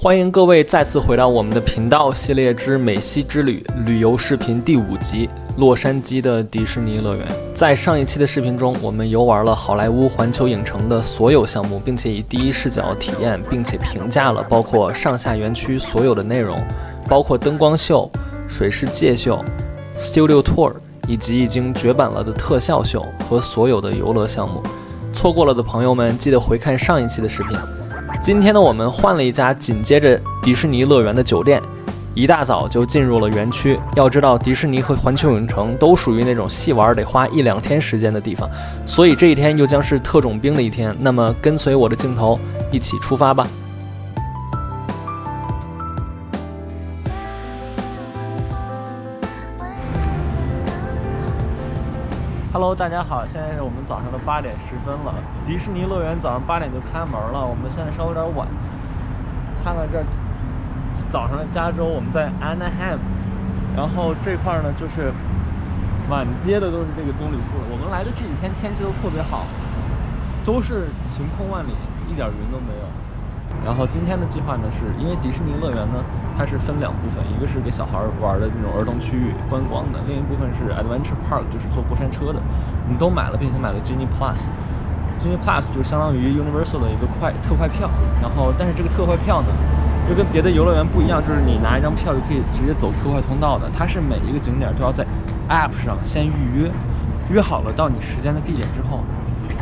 欢迎各位再次回到我们的频道系列之美西之旅旅游视频第5集，洛杉矶的迪士尼乐园。在上一期的视频中，我们游玩了好莱坞环球影城的所有项目，并且以第一视角体验，并且评价了包括上下园区所有的内容，包括灯光秀、水世界秀、Studio Tour 以及已经绝版了的特效秀和所有的游乐项目。错过了的朋友们，记得回看上一期的视频。今天呢，我们换了一家紧接着迪士尼乐园的酒店，一大早就进入了园区。要知道，迪士尼和环球影城都属于那种细玩得花1-2天时间的地方，所以这一天又将是特种兵的一天。那么，跟随我的镜头一起出发吧。Hello， 大家好，现在是我们早上的8点10分了。迪士尼乐园早上8点就开门了，我们现在稍微有点晚。看看这早上的加州，我们在 Anaheim， 然后这块呢就是满街的都是这个棕榈树。我们来的这几天天气都特别好，都是晴空万里，一点云都没有。然后今天的计划呢，是因为迪士尼乐园呢，它是分2部分，一个是给小孩玩的那种儿童区域观光的，另一部分是 Adventure Park， 就是坐过山车的。我们都买了，并且买了 Genie Plus。Genie Plus 就是相当于 Universal 的一个特快票。然后，但是这个特快票呢，又跟别的游乐园不一样，就是你拿一张票就可以直接走特快通道的。它是每一个景点都要在 App 上先预约，约好了到你时间的地点之后，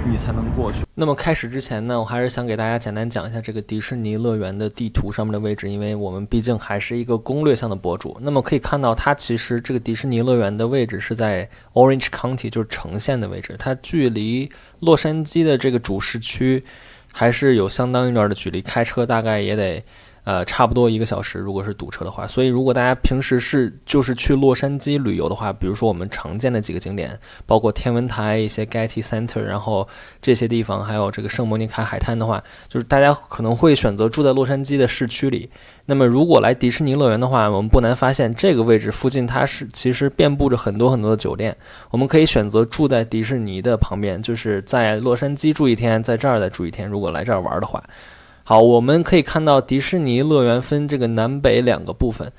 你才能过去。那么开始之前呢，我还是想给大家简单讲一下这个迪士尼乐园的地图上面的位置，因为我们毕竟还是一个攻略向的博主。那么可以看到，它其实这个迪士尼乐园的位置是在 Orange County， 就是城县的位置，它距离洛杉矶的这个主市区还是有相当一段的距离，开车大概也得差不多1个小时，如果是堵车的话。所以如果大家平时就是去洛杉矶旅游的话，比如说我们常见的几个景点，包括天文台、一些 Getty Center， 然后这些地方，还有这个圣莫妮卡海滩的话，就是大家可能会选择住在洛杉矶的市区里。那么如果来迪士尼乐园的话，我们不难发现这个位置附近它是其实遍布着很多很多的酒店，我们可以选择住在迪士尼的旁边，就是在洛杉矶住1天，在这儿再住1天，如果来这儿玩的话。好，我们可以看到迪士尼乐园分这个南北2个部分，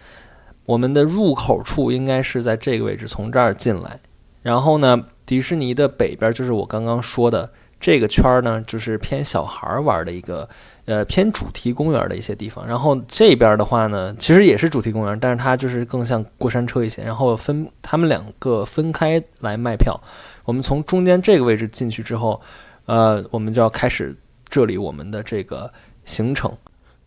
我们的入口处应该是在这个位置，从这儿进来。然后呢，迪士尼的北边就是我刚刚说的这个圈呢，就是偏小孩玩的一个偏主题公园的一些地方。然后这边的话呢，其实也是主题公园，但是它就是更像过山车一些。然后他们2个分开来卖票。我们从中间这个位置进去之后，我们就要开始这里我们的这个行程。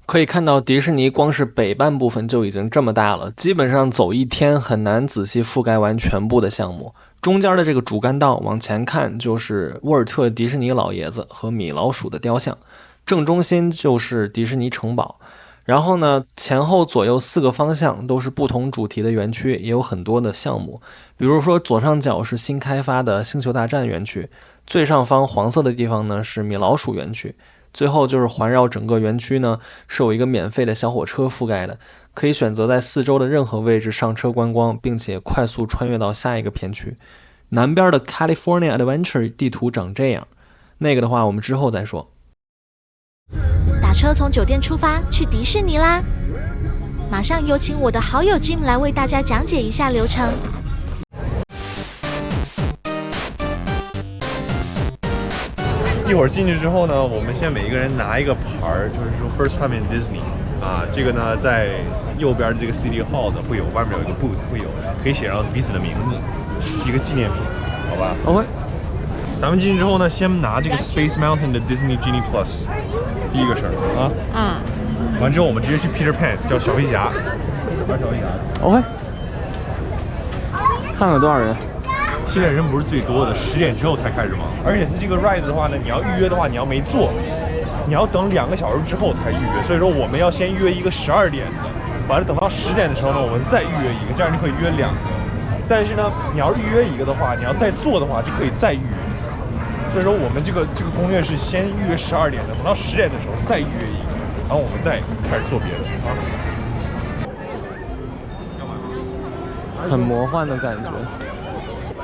可以看到迪士尼光是北半部分就已经这么大了，基本上走1天很难仔细覆盖完全部的项目。中间的这个主干道往前看就是沃尔特迪士尼老爷子和米老鼠的雕像，正中心就是迪士尼城堡。然后呢，前后左右4个方向都是不同主题的园区，也有很多的项目。比如说左上角是新开发的星球大战园区，最上方黄色的地方呢是米老鼠园区，最后就是环绕整个园区呢是有一个免费的小火车覆盖的，可以选择在4周的任何位置上车观光，并且快速穿越到下一个片区。南边的 California Adventure 地图长这样，那个的话我们之后再说。打车从酒店出发去迪士尼啦！马上有请我的好友 Jim 来为大家讲解一下流程。一会儿进去之后呢，我们先每一个人拿一个牌儿，就是说 First Time in Disney 啊，这个呢在右边这个 City Hall 的会有，外面有一个 booth 会有，可以写上彼此的名字，一个纪念品，好吧 OK。咱们进去之后呢，先拿这个 Space Mountain 的 Disney Genie Plus， 第一个事儿啊。完之后我们直接去 Peter Pan， 叫小飞侠，玩小飞侠。OK。看看有多少人？现在人不是最多的，10点之后才开始忙。而且这个 ride 的话呢，你要预约的话，你要没坐，你要等2个小时之后才预约。所以说我们要先约一个12点的，完了等到10点的时候呢，我们再预约一个，这样就可以约2个。但是呢，你要是预约一个的话，你要再做的话就可以再预约。所以说我们这个攻略是先预约12点的，等到10点的时候再预约一个，然后我们再开始做别的啊。很魔幻的感觉。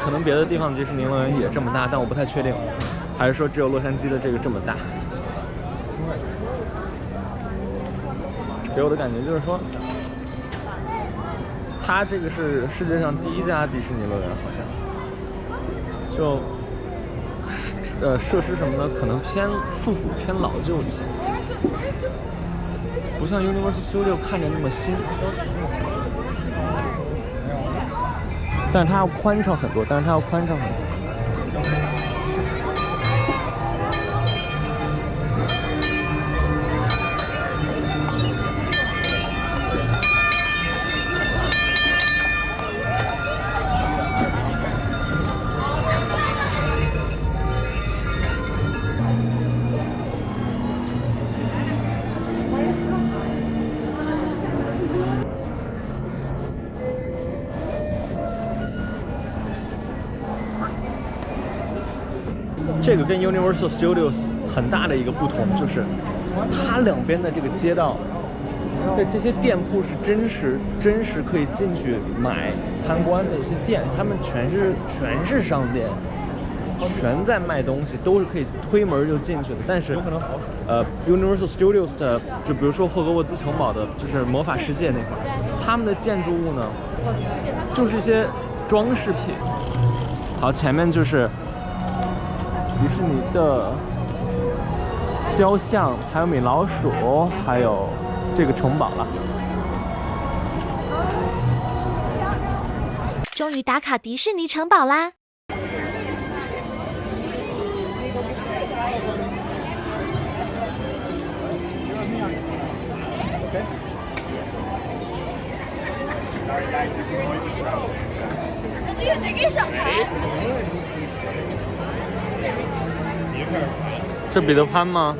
可能别的地方的迪士尼乐园也这么大，但我不太确定，还是说只有洛杉矶的这个这么大。给我的感觉就是说，它这个是世界上第一家迪士尼乐园，好像就设施什么的可能偏复古、偏老旧一些，不像 Universal Studio 看着那么新。但是它要宽敞很多，这个跟 Universal Studios 很大的一个不同就是，它两边的这个街道，对这些店铺是真实可以进去买参观的一些店，他们全是商店，全在卖东西，都是可以推门就进去的。但是，Universal Studios 的，就比如说霍格沃兹城堡的，就是魔法世界那块儿，他们的建筑物呢，就是一些装饰品。好，前面就是迪士尼的雕像，还有米老鼠，还有这个城堡了。终于打卡迪士尼城堡啦！这彼得潘吗？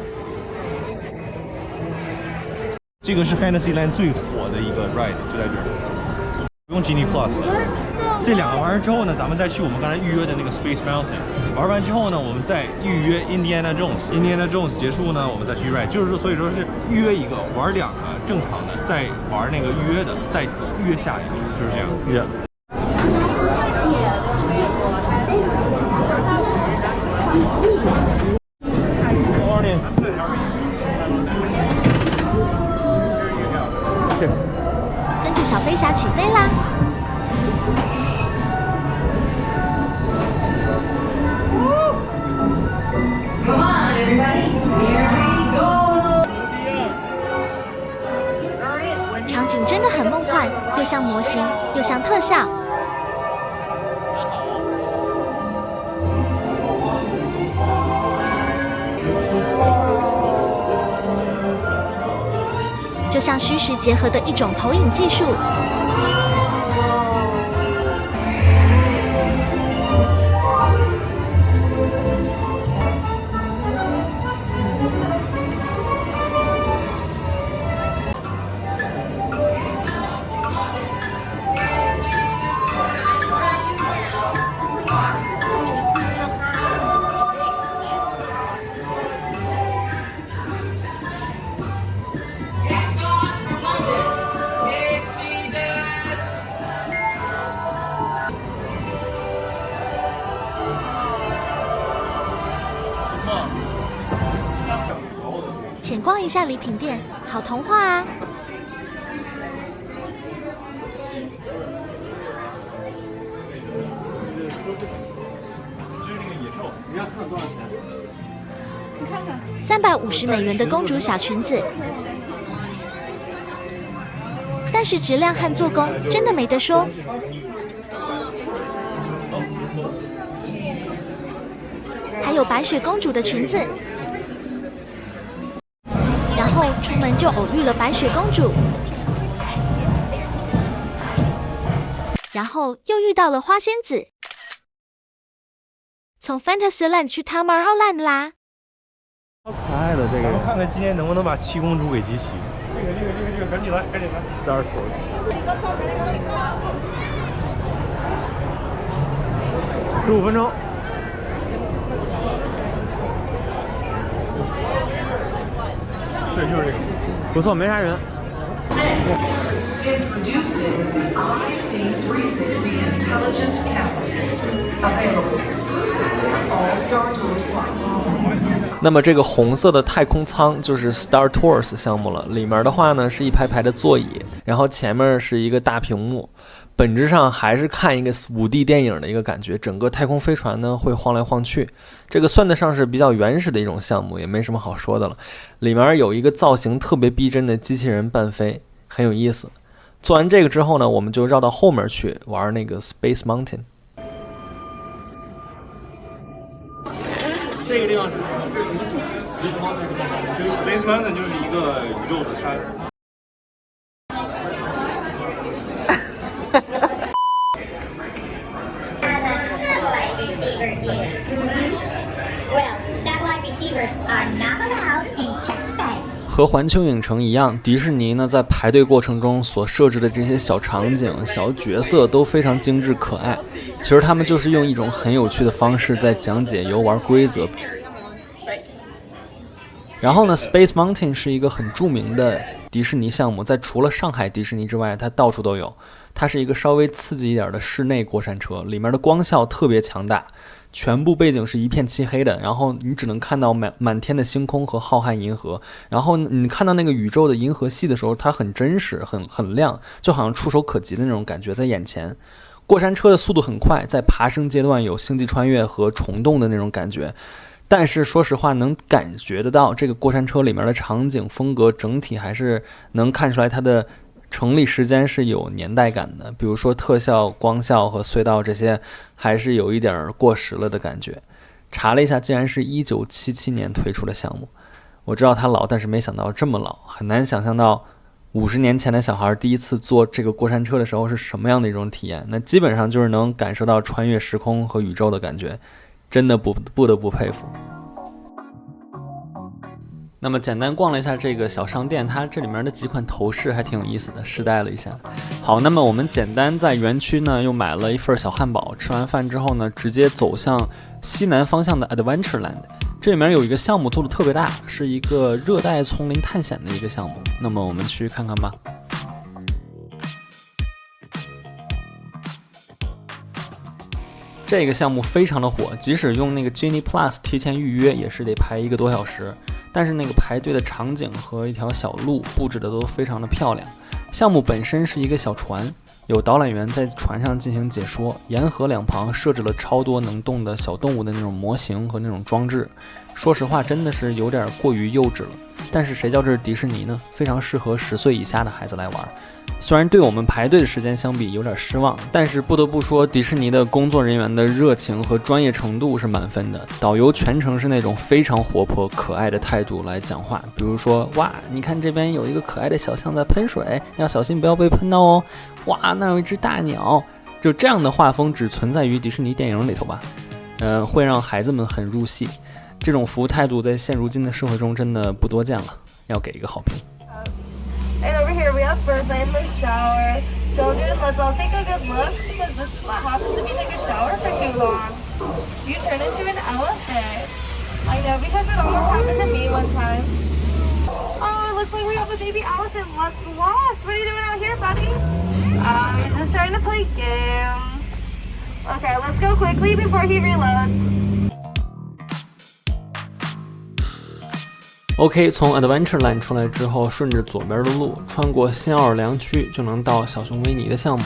这个是 Fantasyland 最火的一个 ride， 就在这儿，不用 Genie Plus 的。这两个玩完之后呢，咱们再去我们刚才预约的那个 Space Mountain。玩完之后呢，我们再预约 Indiana Jones。Indiana Jones 结束呢，我们再去 ride， 就是说，所以说是预约一个，玩两个正常的，再玩那个预约的，再预约下一个，就是这样。跟着小飞侠起飞啦！场景真的很梦幻，又像模型，又像特效。就像虚实结合的一种投影技术。浅逛一下礼品店，好童话啊！这是那个野兽，你要看多少钱？你看看，350美元的公主小裙子，但是质量和做工真的没得说。还有白雪公主的裙子。然后出门就偶遇了白雪公主，然后又遇到了花仙子。从 Fantasyland 去 Tomorrowland 啦！好可爱的这个。咱们看看今天能不能把七公主给集齐。这个，赶紧来！Star Tours。15分钟。对，就是这个，不错，没啥人。Introducing the IC360 Intelligent Camera System, available exclusively on all Star Tours flights. 那么这个红色的太空舱就是 Star Tours 项目了，里面的话呢是一排排的座椅，然后前面是一个大屏幕，本质上还是看一个5D 电影的一个感觉，整个太空飞船呢会晃来晃去，这个算得上是比较原始的一种项目，也没什么好说的了。里面有一个造型特别逼真的机器人伴飞，很有意思。做完这个之后呢，我们就绕到后面去玩那个 Space Mountain。这个地方是什么？这是什么主题 ？Space Mountain。Space Mountain 就是一个宇宙的山。和环球影城一样，迪士尼呢在排队过程中所设置的这些小场景、小角色都非常精致可爱。其实他们就是用一种很有趣的方式在讲解游玩规则。然后呢 ，Space Mountain 是一个很著名的迪士尼项目，在除了上海迪士尼之外，它到处都有。它是一个稍微刺激一点的室内过山车，里面的光效特别强大，全部背景是一片漆黑的，然后你只能看到满天的星空和浩瀚银河。然后你看到那个宇宙的银河系的时候，它很真实，很亮，就好像触手可及的那种感觉在眼前。过山车的速度很快，在爬升阶段有星际穿越和虫洞的那种感觉。但是说实话，能感觉得到这个过山车里面的场景风格整体还是能看出来它的成立时间是有年代感的，比如说特效、光效和隧道这些还是有一点过时了的感觉。查了一下，竟然是1977年推出的项目。我知道它老，但是没想到这么老，很难想象到50年前的小孩第一次坐这个过山车的时候是什么样的一种体验。那基本上就是能感受到穿越时空和宇宙的感觉，真的不得不佩服。那么简单逛了一下这个小商店，它这里面的几款头饰还挺有意思的，试戴了一下。好，那么我们简单在园区呢又买了一份小汉堡，吃完饭之后呢，直接走向西南方向的 Adventureland。这里面有一个项目做的特别大，是一个热带丛林探险的一个项目，那么我们去看看吧。这个项目非常的火，即使用那个 Genie Plus 提前预约也是得排1个多小时，但是那个排队的场景和一条小路布置的都非常的漂亮。项目本身是一个小船，有导览员在船上进行解说，沿河两旁设置了超多能动的小动物的那种模型和那种装置。说实话真的是有点过于幼稚了，但是谁叫这是迪士尼呢？非常适合10岁以下的孩子来玩。虽然对我们排队的时间相比有点失望，但是不得不说迪士尼的工作人员的热情和专业程度是满分的。导游全程是那种非常活泼可爱的态度来讲话，比如说，哇，你看这边有一个可爱的小象在喷水，要小心不要被喷到哦。哇，那有一只大鸟。就这样的画风只存在于迪士尼电影里头吧，会让孩子们很入戏。这种服务态度在现如今的社会中真的不多见了，要给一个好评。And over here we have bird land for shower. Children, let's all take a good look because this spot happens to be like a shower for too long. You turn into an elephant. I know because it almost happened to me one time. Oh, it looks like we have a baby elephant. What's lost? What are you doing out here, buddy? He's just trying to play games. Okay, let's go quickly before he reloads.OK， 从 Adventureland 出来之后，顺着左边的路，穿过新奥尔良区，就能到小熊维尼的项目。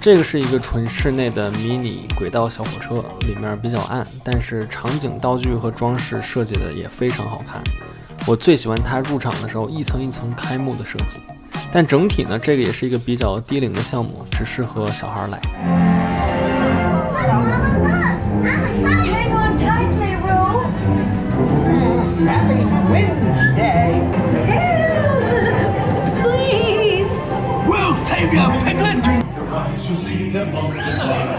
这个是一个纯室内的迷你轨道小火车，里面比较暗，但是场景、道具和装饰设计的也非常好看。我最喜欢它入场的时候一层一层开幕的设计。但整体呢，这个也是一个比较低龄的项目，只适合小孩来。Happy Wednesday! Help! Please! We'll save you, Piglet! Your eyes will see them multiply.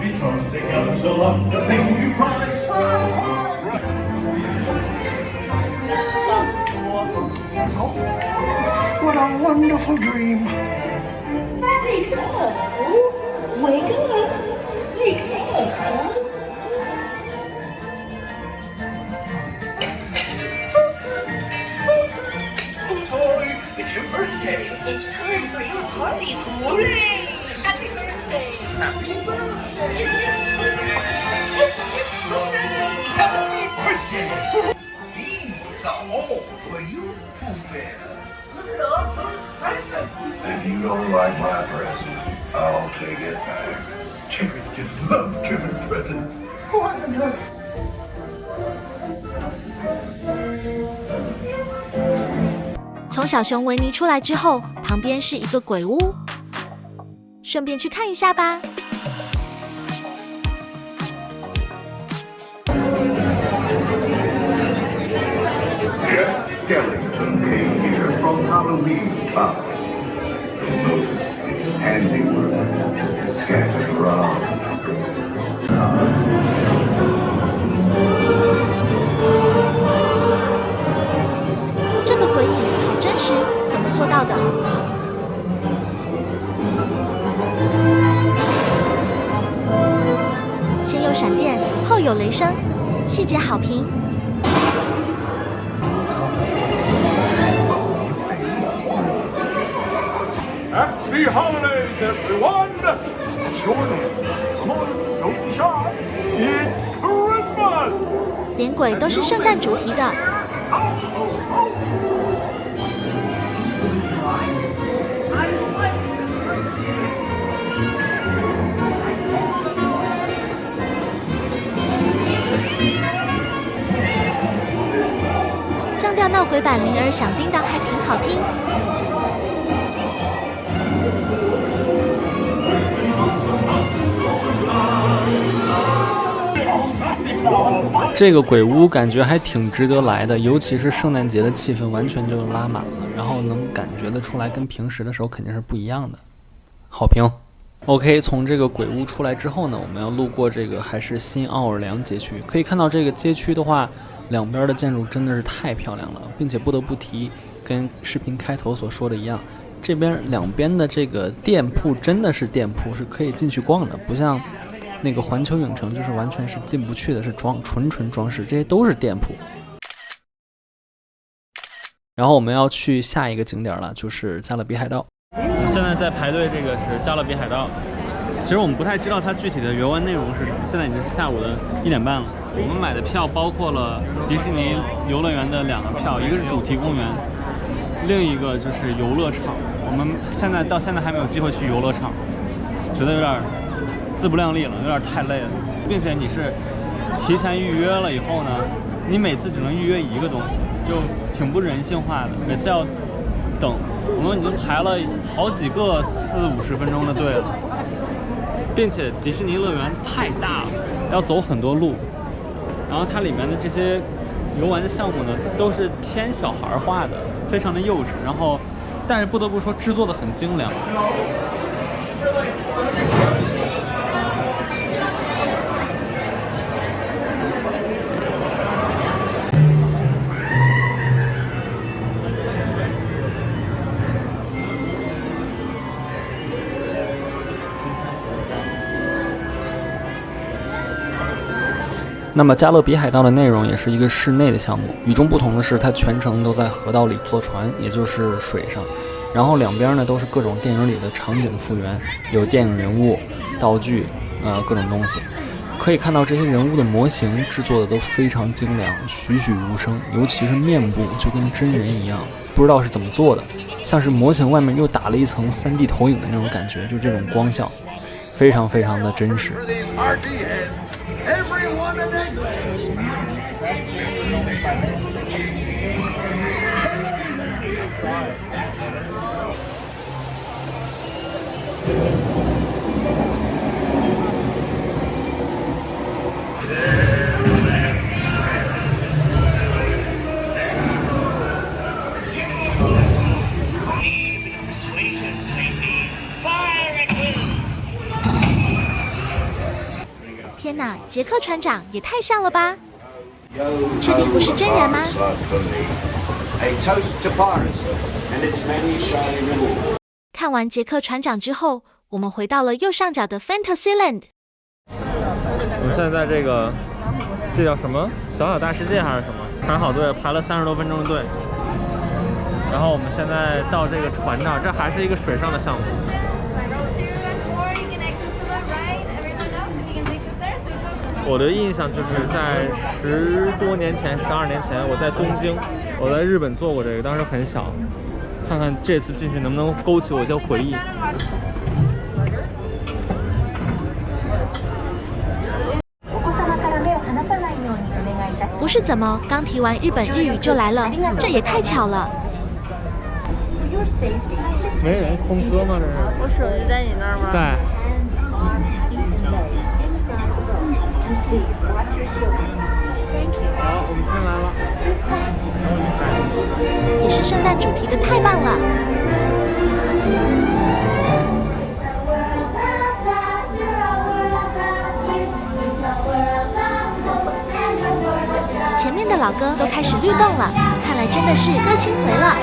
Because they guzzle up the thing you prize. What a wonderful dream! Wake up! Wake up! Wake up! It's time for your party. Hooray! Happy birthday! Happy birthday! These are all for you, Pooh Bear. Look at all those presents. If you don't like my present, I'll take it back. Cherries just love giving presents. Wasn't her 从小熊维尼出来之后，旁边是一个鬼屋，顺便去看一下吧。Jeff Skellington came here from Halloween Town. You'll notice his handiwork scattered around. 这个鬼影好真实，怎么做到的？先有闪电，后有雷声，细节好评。 Happy holidays, everyone! Jordan, come on, don't be shy. It's Christmas! 连鬼都是圣诞主题的。降调闹鬼版铃儿响叮当还挺好听。 这个鬼屋感觉还挺值得来的，尤其是圣诞节的气氛完全就拉满了，然后能感觉得出来，跟平时的时候肯定是不一样的。好评。OK， 从这个鬼屋出来之后呢，我们要路过这个还是新奥尔良街区，可以看到这个街区的话，两边的建筑真的是太漂亮了，并且不得不提，跟视频开头所说的一样，这边两边的这个店铺真的是店铺，是可以进去逛的，不像。 那个环球影城就是完全是进不去的，是纯装饰，这些都是店铺。然后我们要去下一个景点了，就是加勒比海盗。我们现在在排队，这个是加勒比海盗。其实我们不太知道它具体的原文内容是什么，现在已经是下午的1点半了。我们买的票包括了迪士尼游乐园的2个票，一个是主题公园，另一个就是游乐场。我们到现在还没有机会去游乐场，觉得有点。 自不量力了，有点太累了，并且你是提前预约了以后呢，你每次只能预约一个东西，就挺不人性化的，每次要等，我们已经排了好几个40-50分钟的队了，并且迪士尼乐园太大了，要走很多路，然后它里面的这些游玩的项目呢，都是偏小孩化的，非常的幼稚，然后，但是不得不说制作的很精良。 那么加勒比海盗的内容也是一个室内的项目，与众不同的是，它全程都在河道里坐船，也就是水上。然后两边呢都是各种电影里的场景复原，有电影人物、道具，各种东西。可以看到这些人物的模型制作的都非常精良，栩栩如生，尤其是面部就跟真人一样，不知道是怎么做的，像是模型外面又打了一层3D 投影的那种感觉，就这种光效，非常非常的真实。 Everyone in England! 天哪，杰克船长也太像了吧！确定不是真人吗？看完杰克船长之后，我们回到了右上角的 Fantasyland。我们现在在这叫什么小小大世界还是什么？排好队，排了30多分钟的队。然后我们现在到这个船这儿，这还是一个水上的项目。我的印象就是在10多年前、12年前，我在东京，我在日本做过这个，当时很小。看看这次进去能不能勾起我一些回忆。不是怎么刚提完日本日语就来了，这也太巧了。没人空车吗？这是？我手机在你那儿吗？在。好，我们进来了。也是圣诞主题的，太棒了！前面的老哥都开始律动了，看来真的是歌青回了。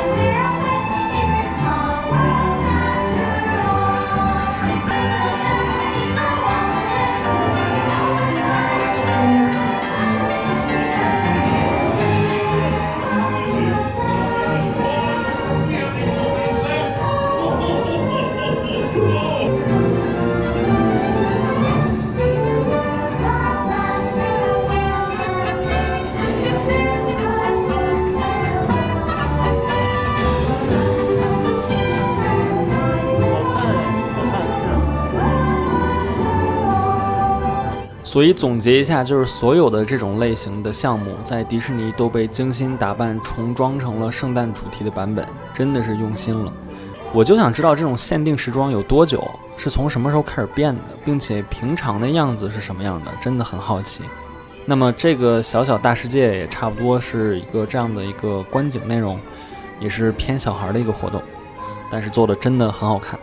所以总结一下，就是所有的这种类型的项目在迪士尼都被精心打扮重装成了圣诞主题的版本，真的是用心了。我就想知道这种限定时装有多久，是从什么时候开始变的，并且平常的样子是什么样的，真的很好奇。那么这个小小大世界也差不多是一个这样的一个观景内容，也是偏小孩的一个活动，但是做的真的很好看。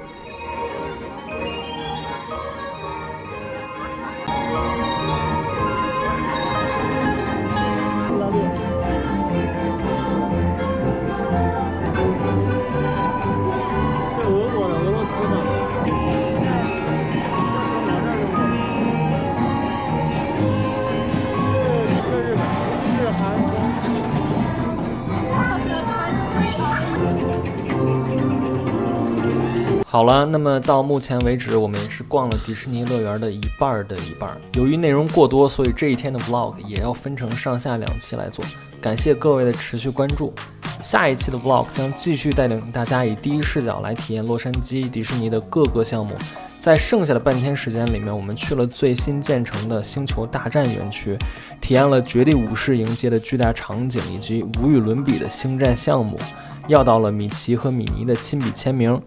好了，那么到目前为止，我们也是逛了迪士尼乐园的一半的一半。由于内容过多，所以这一天的 vlog 也要分成上下2期来做。感谢各位的持续关注，下一期的 vlog 将继续带领大家以第一视角来体验洛杉矶迪士尼的各个项目。在剩下的半天时间里面，我们去了最新建成的星球大战园区，体验了绝地武士迎接的巨大场景，以及无与伦比的星战项目，要到了米奇和米妮的亲笔签名，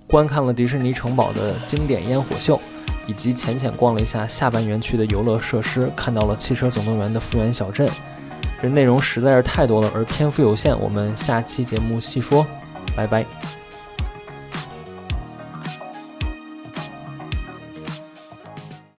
观看了迪士尼城堡的经典烟火秀，以及浅浅逛了一下下半园区的游乐设施，看到了汽车总动员的复原小镇。这内容实在是太多了，而篇幅有限，我们下期节目细说，拜拜。